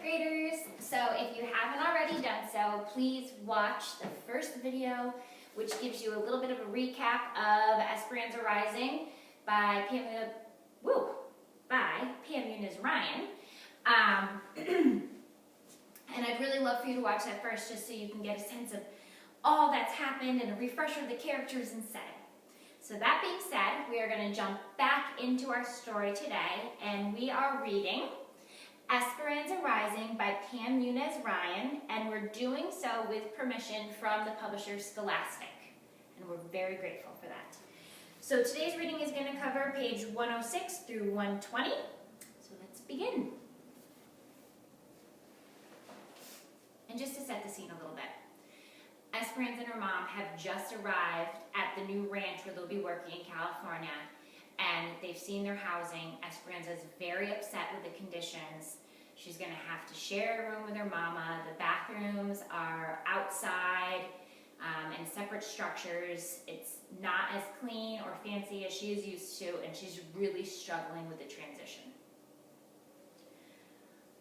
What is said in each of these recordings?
graders. So if you haven't already done so, please watch the first video, which gives you a little bit of a recap of Esperanza Rising by Pam Muniz-Ryan. And I'd really love for you to watch that first, just so you can get a sense of all that's happened and a refresher of the characters and setting. So that being said, we are going to jump back into our story today, and we are reading Esperanza Rising by Pam Muniz-Ryan, and we're doing so with permission from the publisher Scholastic, and we're very grateful for that. So today's reading is going to cover page 106 through 120, so let's begin. And just to set the scene a little bit, Esperanza and her mom have just arrived at the new ranch where they'll be working in California, and they've seen their housing. Esperanza's very upset with the conditions. She's going to have to share a room with her mama. The bathrooms are outside in separate structures. It's not as clean or fancy as she is used to, and she's really struggling with the transition.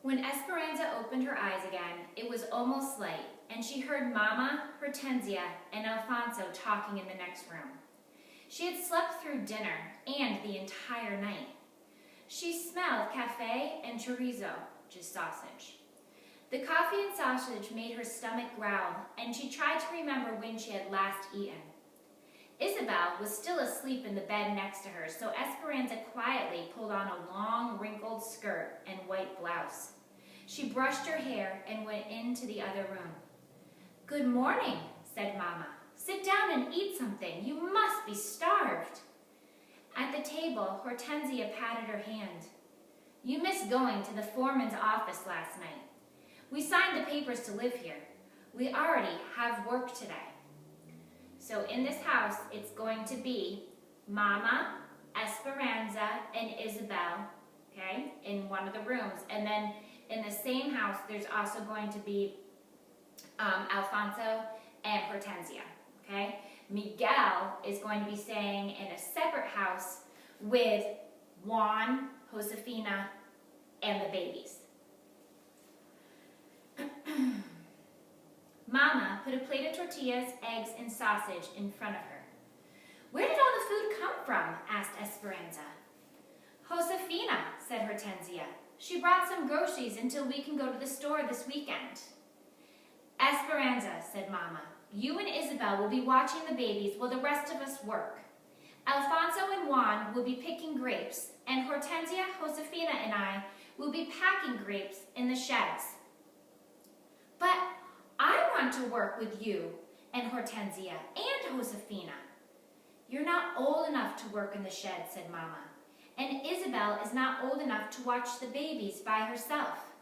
When Esperanza opened her eyes again, it was almost light, and she heard Mama, Hortensia, and Alfonso talking in the next room. She had slept through dinner and the entire night. She smelled cafe and chorizo, which is sausage. The coffee and sausage made her stomach growl, and she tried to remember when she had last eaten. Isabel was still asleep in the bed next to her, so Esperanza quietly pulled on a long, wrinkled skirt and white blouse. She brushed her hair and went into the other room. "Good morning," said Mama. "Sit down and eat something. You must be starved." At the table, Hortensia patted her hand. "You missed going to the foreman's office last night. We signed the papers to live here. We already have work today." So in this house, it's going to be Mama, Esperanza, and Isabel, okay, in one of the rooms. And then in the same house, there's also going to be Alfonso and Hortensia, okay? Miguel is going to be staying in a separate house with Juan, Josefina, and the babies. Mama put a plate of tortillas, eggs, and sausage in front of her. "Where did all the food come from?" asked Esperanza. "Josefina," said Hortensia. "She brought some groceries until we can go to the store this weekend." "Esperanza," said Mama, "you and Isabel will be watching the babies while the rest of us work. Alfonso and Juan will be picking grapes, and Hortensia, Josefina, and I will be packing grapes in the sheds." "But I want to work with you and Hortensia and Josefina." "You're not old enough to work in the shed," said Mama, "and Isabel is not old enough to watch the babies by herself.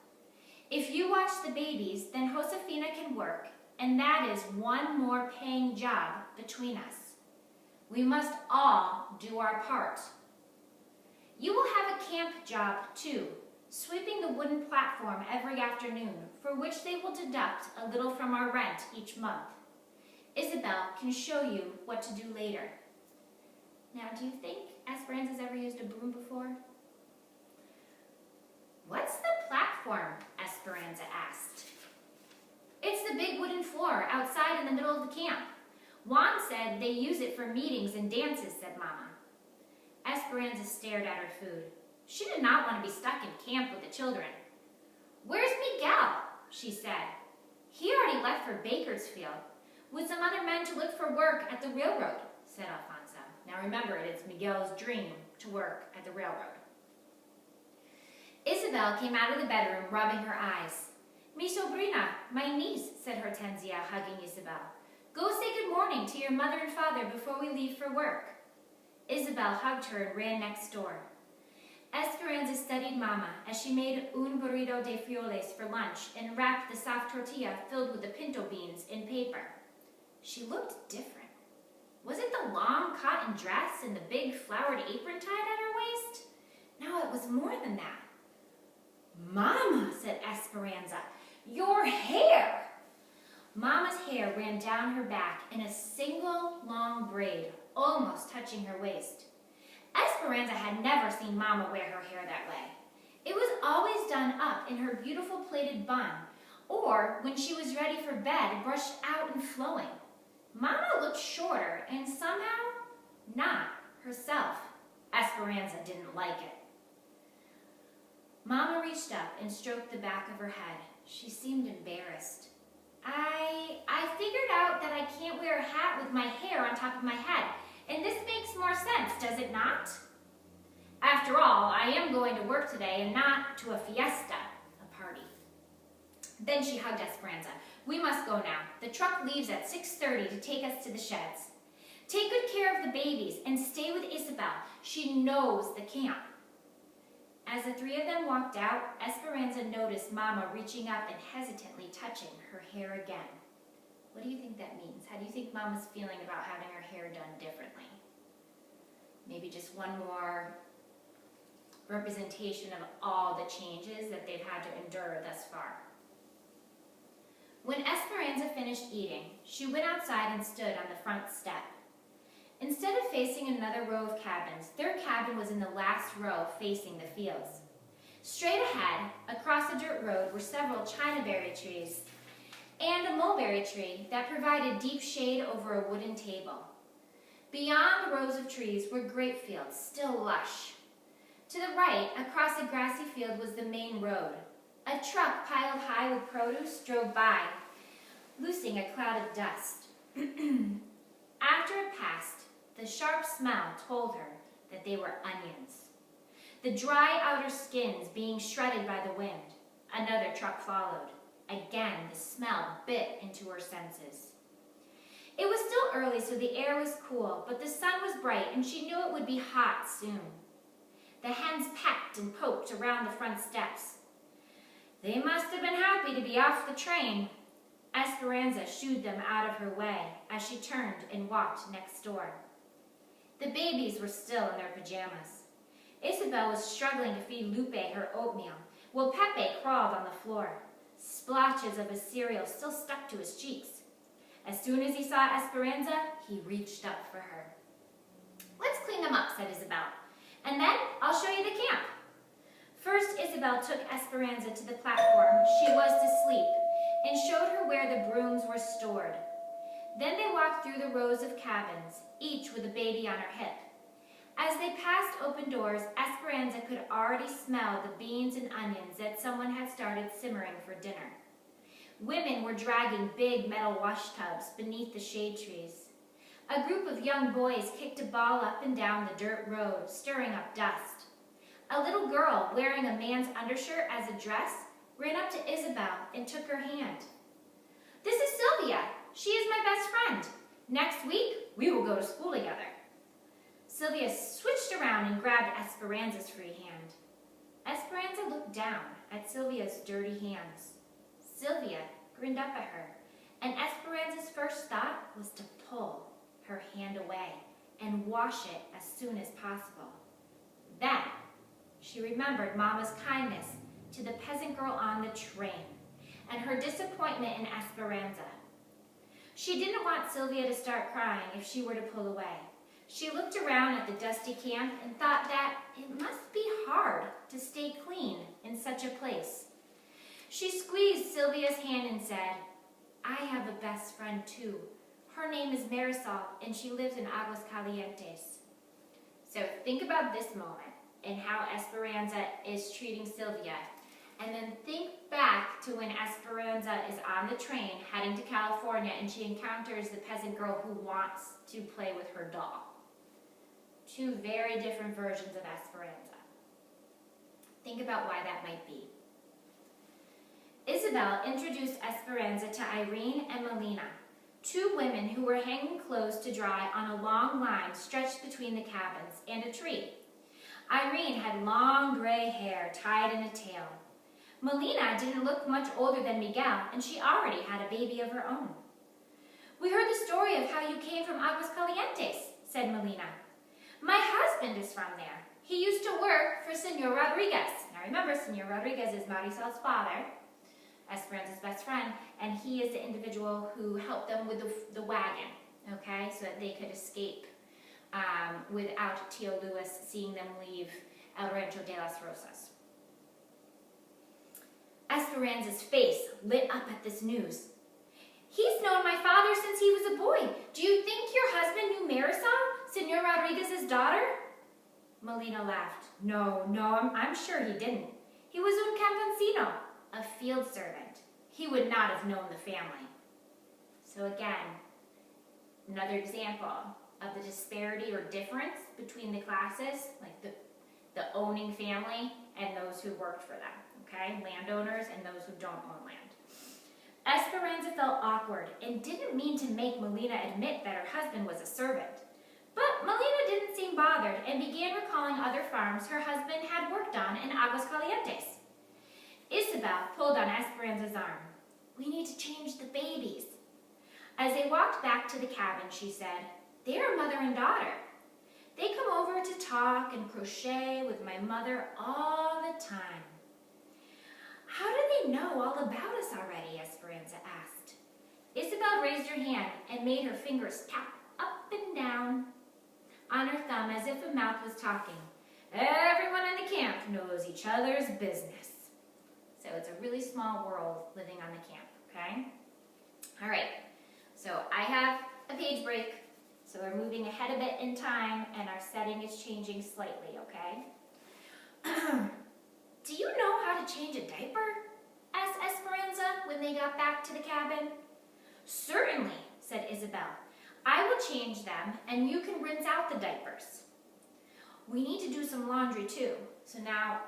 If you watch the babies, then Josefina can work, and that is one more paying job between us. We must all do our part. You will have a camp job, too, sweeping the wooden platform every afternoon, for which they will deduct a little from our rent each month. Isabel can show you what to do later." Now, do you think Esperanza's ever used a broom before? "What's the platform?" Esperanza asked. "It's the big wooden floor outside in the middle of the camp. Juan said they use it for meetings and dances," said Mama. Esperanza stared at her food. She did not want to be stuck in camp with the children. "Where's Miguel?" she said. "He already left for Bakersfield with some other men to look for work at the railroad," said Alfonso. Now remember, it's Miguel's dream to work at the railroad. Isabel came out of the bedroom, rubbing her eyes. "Mi sobrina, my niece," said Hortensia, hugging Isabel. "Go say good morning to your mother and father before we leave for work." Isabel hugged her and ran next door. Esperanza studied Mama as she made un burrito de frijoles for lunch and wrapped the soft tortilla filled with the pinto beans in paper. She looked different. Was it the long cotton dress and the big flowered apron tied at her waist? No, it was more than that. "Mama," said Esperanza, "your hair!" Mama's hair ran down her back in a single long braid, almost touching her waist. Esperanza had never seen Mama wear her hair that way. It was always done up in her beautiful plaited bun, or when she was ready for bed, brushed out and flowing. Mama looked shorter and somehow not herself. Esperanza didn't like it. Mama reached up and stroked the back of her head. She seemed embarrassed. I figured out that I can't wear a hat with my hair on top of my head, and this makes more sense, does it not? After all, I am going to work today and not to a fiesta, a party. Then she hugged Esperanza. We must go now. The truck leaves at 6:30 to take us to the sheds. Take good care of the babies and stay with Isabel. She knows the camp. As the three of them walked out, Esperanza noticed Mama reaching up and hesitantly touching her hair again. What do you think that means? How do you think Mama's feeling about having her hair done differently? Maybe just one more representation of all the changes that they've had to endure thus far. When Esperanza finished eating, she went outside and stood on the front step. Instead of facing another row of cabins, their cabin was in the last row facing the fields. Straight ahead, across the dirt road, were several chinaberry trees and a mulberry tree that provided deep shade over a wooden table. Beyond the rows of trees were grape fields, still lush. To the right, across a grassy field, was the main road. A truck piled high with produce drove by, loosing a cloud of dust. After it passed, the sharp smell told her that they were onions. The dry outer skins being shredded by the wind. Another truck followed. Again, the smell bit into her senses. It was still early, so the air was cool, but the sun was bright, and she knew it would be hot soon. The hens pecked and poked around the front steps. They must have been happy to be off the train. Esperanza shooed them out of her way as she turned and walked next door. The babies were still in their pajamas. Isabel was struggling to feed Lupe her oatmeal, while Pepe crawled on the floor. Splotches of his cereal still stuck to his cheeks. As soon as he saw Esperanza, he reached up for her. Let's clean them up, said Isabel, and then I'll show you the camp. First, Isabel took Esperanza to the platform she was to sleep and showed her where the brooms were stored. Then they walked through the rows of cabins, each with a baby on her hip. As they passed open doors, Esperanza could already smell the beans and onions that someone had started simmering for dinner. Women were dragging big metal wash tubs beneath the shade trees. A group of young boys kicked a ball up and down the dirt road, stirring up dust. A little girl, wearing a man's undershirt as a dress, ran up to Isabel and took her hand. This is Sylvia. She is my best friend. Next week, we will go to school together. Sylvia switched around and grabbed Esperanza's free hand. Esperanza looked down at Sylvia's dirty hands. Sylvia grinned up at her, and Esperanza's first thought was to pull her hand away and wash it as soon as possible. Then she remembered Mama's kindness to the peasant girl on the train and her disappointment in Esperanza. She didn't want Sylvia to start crying if she were to pull away. She looked around at the dusty camp and thought that it must be hard to stay clean in such a place. She squeezed Sylvia's hand and said, I have a best friend too. Her name is Marisol, and she lives in Aguas Calientes. So think about this moment and how Esperanza is treating Sylvia. And then think back to when Esperanza is on the train heading to California and she encounters the peasant girl who wants to play with her doll. Two very different versions of Esperanza. Think about why that might be. Isabel introduced Esperanza to Irene and Melina, two women who were hanging clothes to dry on a long line stretched between the cabins and a tree. Irene had long gray hair tied in a tail. Melina didn't look much older than Miguel, and she already had a baby of her own. We heard the story of how you came from Aguas Calientes, said Melina. My husband is from there. He used to work for Senor Rodriguez. Now remember, Senor Rodriguez is Marisol's father, Esperanza's best friend, and he is the individual who helped them with the wagon, okay, so that they could escape without Tio Luis seeing them leave El Rancho de las Rosas. Esperanza's face lit up at this news. He's known my father since he was a boy. Do you think your husband knew Marisol, Senor Rodriguez's daughter? Melina laughed. No, I'm sure he didn't. He was un campesino, a field servant. He would not have known the family. So again, another example of the disparity or difference between the classes, like the owning family and those who worked for them, okay? Landowners and those who don't own land. Esperanza felt awkward and didn't mean to make Melina admit that her husband was a servant. But Melina didn't seem bothered and began recalling other farms her husband had worked on in Aguascalientes. Isabel pulled on Esperanza's arm. We need to change the babies. As they walked back to the cabin, she said, they are mother and daughter. They come over to talk and crochet with my mother all the time. How do they know all about us already? Esperanza asked. Isabel raised her hand and made her fingers tap up and down on her thumb as if a mouth was talking. Everyone in the camp knows each other's business. So it's a really small world living on the camp, okay? All right, so I have a page break. So we're moving ahead a bit in time and our setting is changing slightly, okay? Do you know how to change a diaper? Asked Esperanza when they got back to the cabin. Certainly, said Isabel. I will change them and you can rinse out the diapers. We need to do some laundry too. So now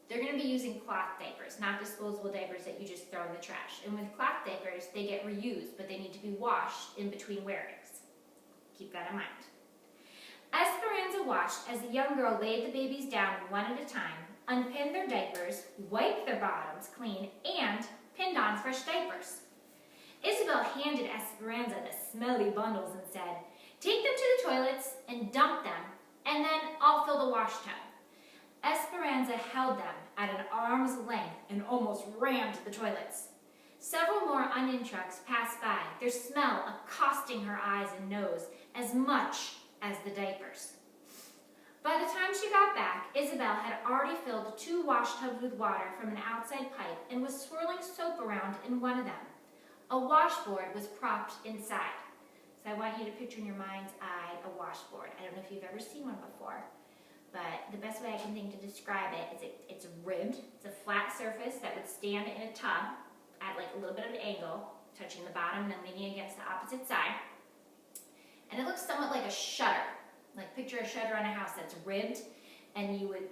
they're going to be using cloth diapers, not disposable diapers that you just throw in the trash. And with cloth diapers, they get reused, but they need to be washed in between wearings. Keep that in mind. Esperanza watched as the young girl laid the babies down one at a time, unpinned their diapers, wiped their bottoms clean, and pinned on fresh diapers. Isabel handed Esperanza the smelly bundles and said, take them to the toilets and dump them, and then I'll fill the wash tub. Esperanza held them at an arm's length and almost ran to the toilets. Several more onion trucks passed by, their smell accosting her eyes and nose as much as the diapers. By the time she got back, Isabel had already filled 2 wash tubs with water from an outside pipe and was swirling soap around in one of them. A washboard was propped inside. So I want you to picture in your mind's eye a washboard. I don't know if you've ever seen one before, but the best way I can think to describe it is it's ribbed. It's a flat surface that would stand in a tub at like a little bit of an angle, touching the bottom and then leaning against the opposite side. And it looks somewhat like a shutter. Like picture a shutter on a house that's ribbed, and you would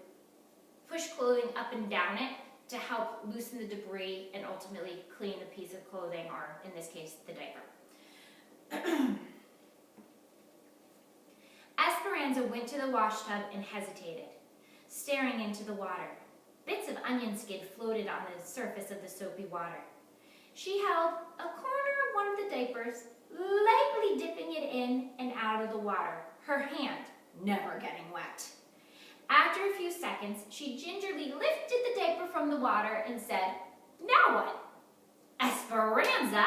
push clothing up and down it to help loosen the debris and ultimately clean the piece of clothing, or in this case, the diaper. Esperanza went to the wash tub and hesitated, staring into the water. Bits of onion skin floated on the surface of the soapy water. She held a corner of one of the diapers, lightly dipping it in and out of the water, her hand never getting wet. After a few seconds, she gingerly lifted the diaper from the water and said, now what? Esperanza,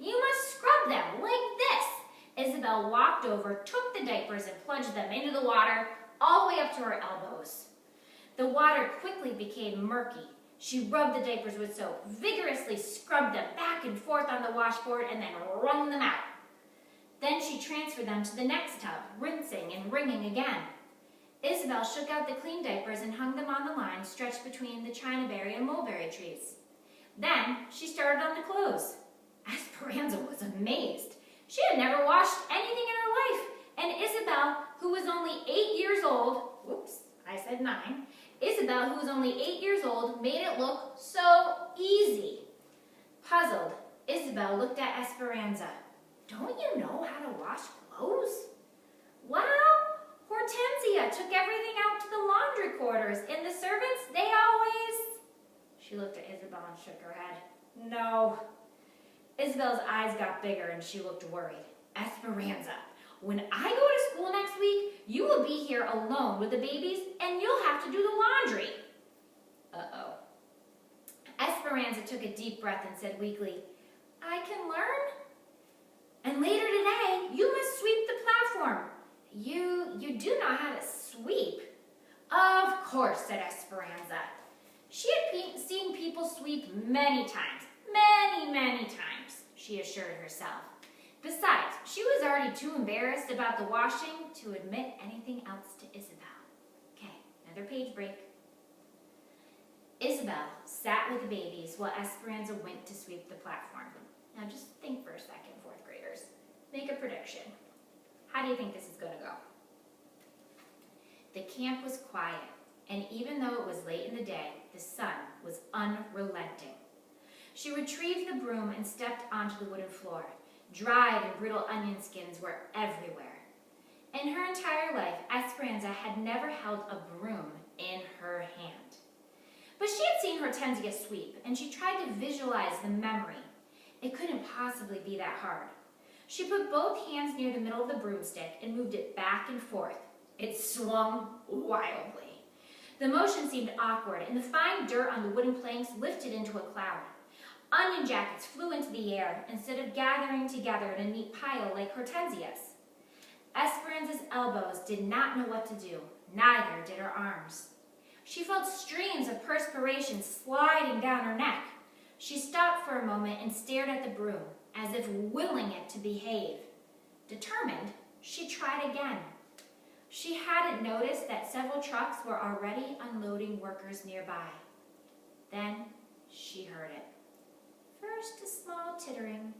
you must scrub them like this. Isabel walked over, took the diapers and plunged them into the water all the way up to her elbows. The water quickly became murky. She rubbed the diapers with soap, vigorously scrubbed them back and forth on the washboard, and then wrung them out. Then she transferred them to the next tub, rinsing and wringing again. Isabel shook out the clean diapers and hung them on the line stretched between the chinaberry and mulberry trees. Then she started on the clothes. Esperanza was amazed. She had never washed anything in her life, and Isabel, who was only 8 years old, whoops, I said 9, Isabel, who was only 8 years old, made it look so easy. Puzzled, Isabel looked at Esperanza. Don't you know how to wash clothes? Well, Hortensia took everything out to the laundry quarters, and the servants, they always... She looked at Isabel and shook her head. No. Isabel's eyes got bigger and she looked worried. Esperanza, when I go to school next week, you will be here alone with the babies and you'll have to do the laundry. Uh-oh. Esperanza took a deep breath and said weakly, I can learn? And later today, you must sweep the platform. You do know how to sweep. Of course, said Esperanza. She had seen people sweep many times, many times, she assured herself. Besides, she was already too embarrassed about the washing to admit anything else to Isabel. Okay, another page break. Isabel sat with the babies while Esperanza went to sweep the platform. Now just think for a second, fourth graders. Make a prediction. How do you think this is going to go? The camp was quiet, and even though it was late in the day, the sun was unrelenting. She retrieved the broom and stepped onto the wooden floor. Dried and brittle onion skins were everywhere. In her entire life, Esperanza had never held a broom in her hand. But she had seen Hortensia sweep, and she tried to visualize the memory. It couldn't possibly be that hard. She put both hands near the middle of the broomstick and moved it back and forth. It swung wildly. The motion seemed awkward, and the fine dirt on the wooden planks lifted into a cloud. Onion jackets flew into the air instead of gathering together in a neat pile like Hortensia's. Esperanza's elbows did not know what to do, neither did her arms. She felt streams of perspiration sliding down her neck. She stopped for a moment and stared at the broom, as if willing it to behave. Determined, she tried again. She hadn't noticed that several trucks were already unloading workers nearby. Then she heard it. First a small tittering,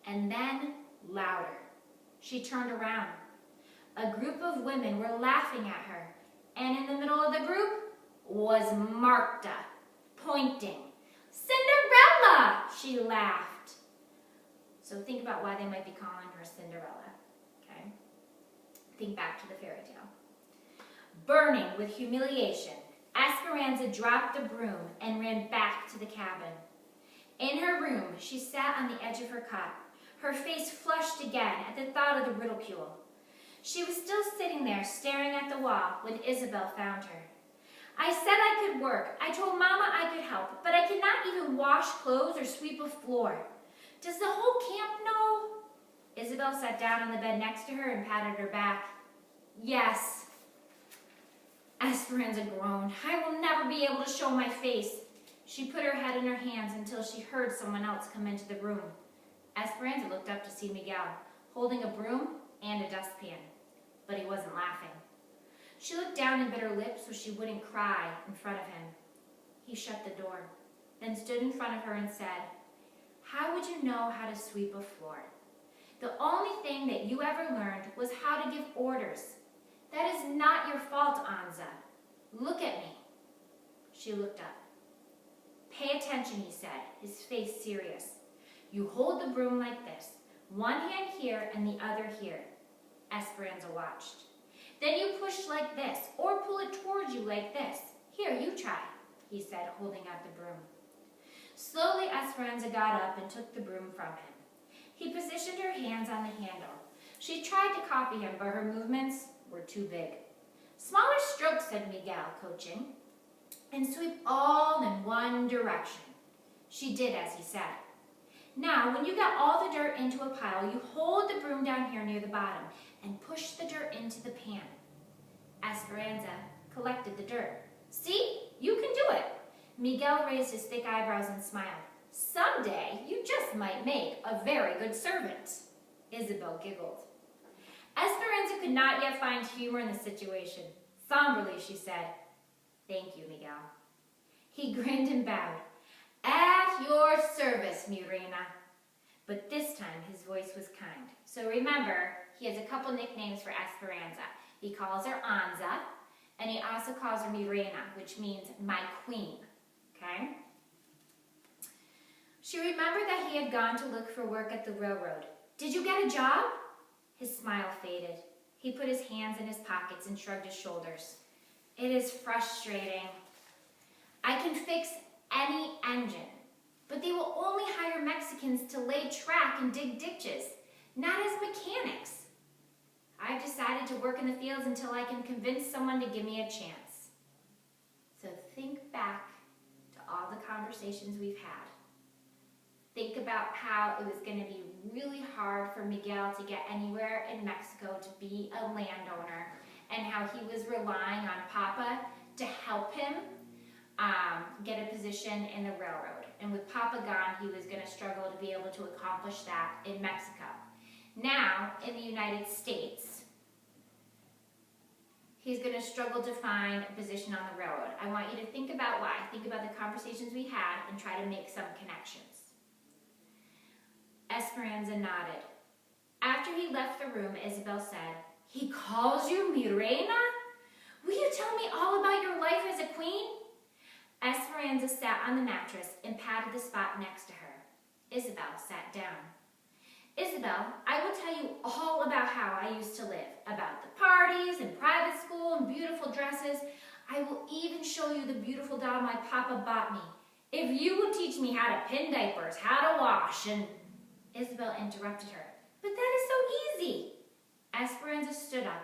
and then louder. She turned around. A group of women were laughing at her, and in the middle of the group was Marta, pointing. "Cinderella!" she laughed. So think about why they might be calling her Cinderella, okay? Think back to the fairy tale. Burning with humiliation, Esperanza dropped the broom and ran back to the cabin. In her room, she sat on the edge of her cot, her face flushed again at the thought of the ridicule. She was still sitting there staring at the wall when Isabel found her. "I said I could work. I told Mama I could help, but I cannot even wash clothes or sweep a floor. Does the whole camp know?" Isabel sat down on the bed next to her and patted her back. "Yes." Esperanza groaned. "I will never be able to show my face." She put her head in her hands until she heard someone else come into the room. Esperanza looked up to see Miguel, holding a broom and a dustpan, but he wasn't laughing. She looked down and bit her lips so she wouldn't cry in front of him. He shut the door, then stood in front of her and said, "How would you know how to sweep a floor? The only thing that you ever learned was how to give orders. That is not your fault, Anza. Look at me." She looked up. "Pay attention," he said, his face serious. "You hold the broom like this, one hand here and the other here." Esperanza watched. "Then you push like this, or pull it towards you like this. Here, you try," he said, holding out the broom. Slowly, Esperanza got up and took the broom from him. He positioned her hands on the handle. She tried to copy him, but her movements were too big. "Smaller strokes," said Miguel, coaching, "and sweep all in one direction." She did as he said. "Now, when you get all the dirt into a pile, you hold the broom down here near the bottom and push the dirt into the pan." Esperanza collected the dirt. "See, you can do it." Miguel raised his thick eyebrows and smiled. "Someday, you just might make a very good servant." Isabel giggled. Esperanza could not yet find humor in the situation. Somberly, she said, "Thank you, Miguel." He grinned and bowed. "At your service, mi reina." But this time, his voice was kind. So remember, he has a couple nicknames for Esperanza. He calls her Anza, and he also calls her mi reina, which means my queen, okay? She remembered that he had gone to look for work at the railroad. "Did you get a job?" His smile faded. He put his hands in his pockets and shrugged his shoulders. "It is frustrating. I can fix any engine, but they will only hire Mexicans to lay track and dig ditches, not as mechanics. I've decided to work in the fields until I can convince someone to give me a chance." So think back to all the conversations we've had. Think about how it was going to be really hard for Miguel to get anywhere in Mexico to be a landowner, and how he was relying on Papa to help him. get a position in the railroad. And with Papa gone, he was going to struggle to be able to accomplish that in Mexico. Now, in the United States, he's going to struggle to find a position on the railroad. I want you to think about why. Think about the conversations we had and try to make some connections. Esperanza nodded. After he left the room, Isabel said, "He calls you mi reina? Will you tell me all about your life as a queen?" Esperanza sat on the mattress and patted the spot next to her. Isabel sat down. "Isabel, I will tell you all about how I used to live, about the parties and private school and beautiful dresses. I will even show you the beautiful doll my papa bought me. If you will teach me how to pin diapers, how to wash, and..." Isabel interrupted her. "But that is so easy." Esperanza stood up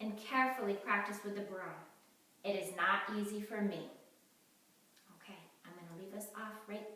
and carefully practiced with the broom. "It is not easy for me." Okay, I'm going to leave us off right